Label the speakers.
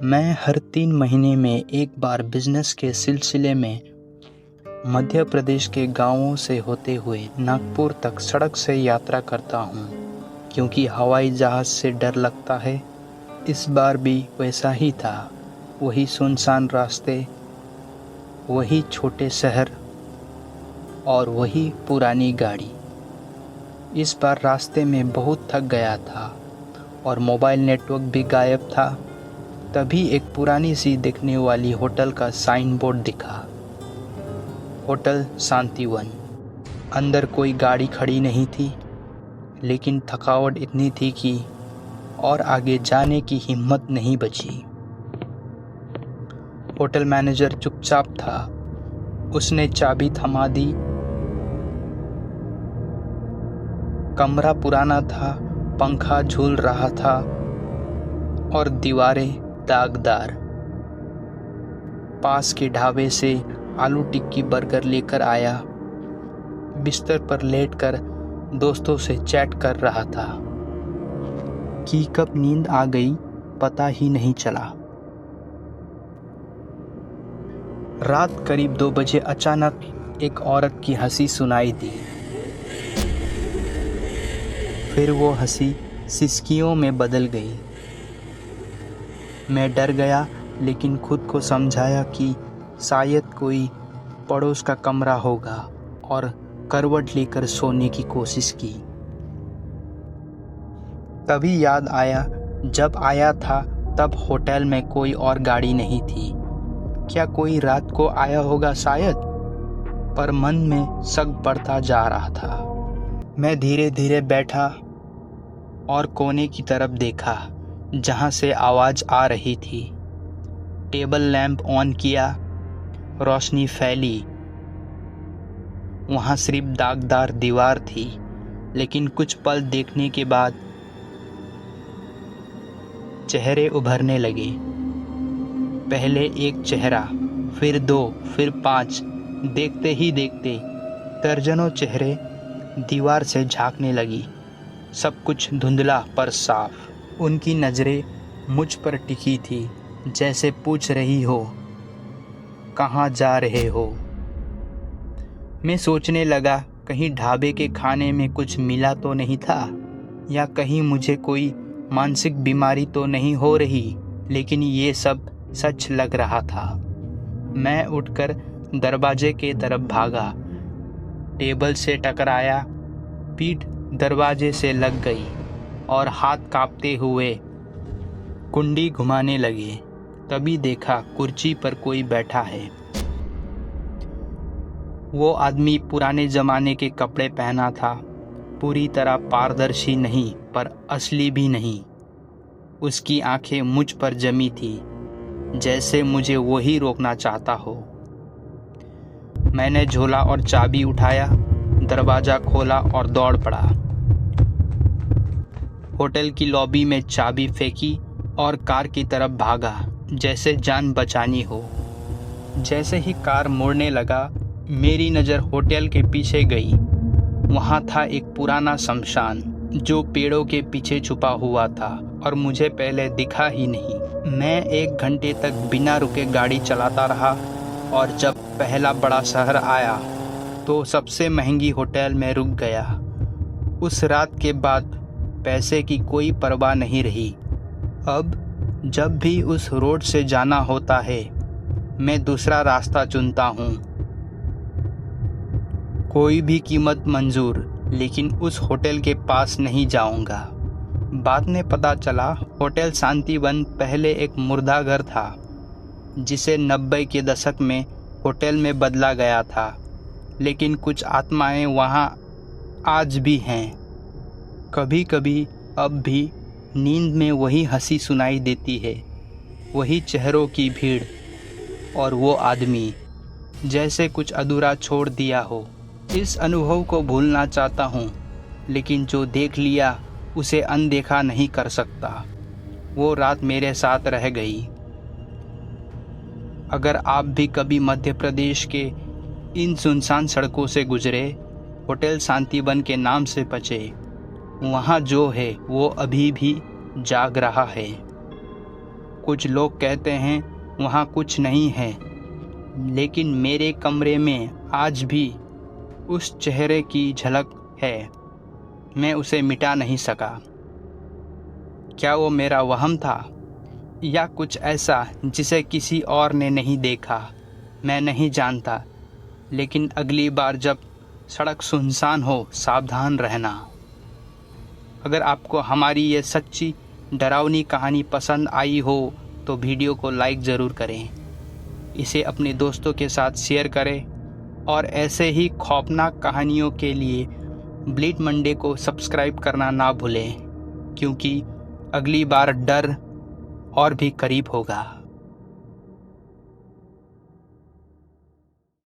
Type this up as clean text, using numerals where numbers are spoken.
Speaker 1: मैं हर 3 महीने में एक बार बिजनेस के सिलसिले में मध्य प्रदेश के गांवों से होते हुए नागपुर तक सड़क से यात्रा करता हूं, क्योंकि हवाई जहाज़ से डर लगता है। इस बार भी वैसा ही था। वही सुनसान रास्ते, वही छोटे शहर और वही पुरानी गाड़ी। इस बार रास्ते में बहुत थक गया था और मोबाइल नेटवर्क भी गायब था। तभी एक पुरानी सी दिखने वाली होटल का साइन बोर्ड दिखा, होटल शांतिवन। अंदर कोई गाड़ी खड़ी नहीं थी, लेकिन थकावट इतनी थी कि और आगे जाने की हिम्मत नहीं बची। होटल मैनेजर चुपचाप था। उसने चाबी थमा दी। कमरा पुराना था, पंखा झूल रहा था और दीवारें दागदार। पास के ढाबे से आलू टिक्की बर्गर लेकर आया। बिस्तर पर लेटकर दोस्तों से चैट कर रहा था कि कब नींद आ गई पता ही नहीं चला। रात करीब 2 बजे अचानक एक औरत की हंसी सुनाई दी। फिर वो हंसी सिसकियों में बदल गई। मैं डर गया, लेकिन खुद को समझाया कि शायद कोई पड़ोस का कमरा होगा और करवट लेकर सोने की कोशिश की। तभी याद आया, जब आया था तब होटल में कोई और गाड़ी नहीं थी। क्या कोई रात को आया होगा शायद? पर मन में शक बढ़ता जा रहा था। मैं धीरे धीरे बैठा और कोने की तरफ देखा जहां से आवाज़ आ रही थी। टेबल लैंप ऑन किया, रोशनी फैली। वहां सिर्फ दागदार दीवार थी, लेकिन कुछ पल देखने के बाद चेहरे उभरने लगे। पहले एक चेहरा, फिर 2, फिर 5। देखते ही देखते दर्जनों चेहरे दीवार से झांकने लगी। सब कुछ धुंधला पर साफ। उनकी नज़रें मुझ पर टिकी थी, जैसे पूछ रही हो, कहाँ जा रहे हो? मैं सोचने लगा, कहीं ढाबे के खाने में कुछ मिला तो नहीं था, या कहीं मुझे कोई मानसिक बीमारी तो नहीं हो रही। लेकिन ये सब सच लग रहा था। मैं उठकर दरवाजे के तरफ भागा। टेबल से टकराया, पीठ दरवाजे से लग गई और हाथ कांपते हुए कुंडी घुमाने लगे। तभी देखा कुर्सी पर कोई बैठा है। वो आदमी पुराने ज़माने के कपड़े पहना था, पूरी तरह पारदर्शी नहीं पर असली भी नहीं। उसकी आंखें मुझ पर जमी थी, जैसे मुझे वही रोकना चाहता हो। मैंने झोला और चाबी उठाया, दरवाज़ा खोला और दौड़ पड़ा। होटल की लॉबी में चाबी फेंकी और कार की तरफ भागा, जैसे जान बचानी हो। जैसे ही कार मुड़ने लगा, मेरी नज़र होटल के पीछे गई। वहाँ था एक पुराना शमशान, जो पेड़ों के पीछे छुपा हुआ था और मुझे पहले दिखा ही नहीं। मैं 1 घंटे तक बिना रुके गाड़ी चलाता रहा, और जब पहला बड़ा शहर आया तो सबसे महंगी होटल में रुक गया। उस रात के बाद पैसे की कोई परवाह नहीं रही। अब जब भी उस रोड से जाना होता है, मैं दूसरा रास्ता चुनता हूँ। कोई भी कीमत मंजूर, लेकिन उस होटल के पास नहीं जाऊँगा। बाद में पता चला, होटल शांतिवन पहले एक मुर्दा घर था, जिसे 90 के दशक में होटल में बदला गया था। लेकिन कुछ आत्माएं वहाँ आज भी हैं। कभी कभी अब भी नींद में वही हंसी सुनाई देती है, वही चेहरों की भीड़ और वो आदमी, जैसे कुछ अधूरा छोड़ दिया हो। इस अनुभव को भूलना चाहता हूँ, लेकिन जो देख लिया उसे अनदेखा नहीं कर सकता। वो रात मेरे साथ रह गई। अगर आप भी कभी मध्य प्रदेश के इन सुनसान सड़कों से गुजरे, होटल शांतिवन के नाम से बचे। वहाँ जो है वो अभी भी जाग रहा है। कुछ लोग कहते हैं वहाँ कुछ नहीं है, लेकिन मेरे कमरे में आज भी उस चेहरे की झलक है। मैं उसे मिटा नहीं सका। क्या वो मेरा वहम था या कुछ ऐसा जिसे किसी और ने नहीं देखा? मैं नहीं जानता, लेकिन अगली बार जब सड़क सुनसान हो, सावधान रहना। अगर आपको हमारी ये सच्ची डरावनी कहानी पसंद आई हो तो वीडियो को लाइक ज़रूर करें, इसे अपने दोस्तों के साथ शेयर करें और ऐसे ही खौफनाक कहानियों के लिए ब्लीड मंडे को सब्सक्राइब करना ना भूलें, क्योंकि अगली बार डर और भी करीब होगा।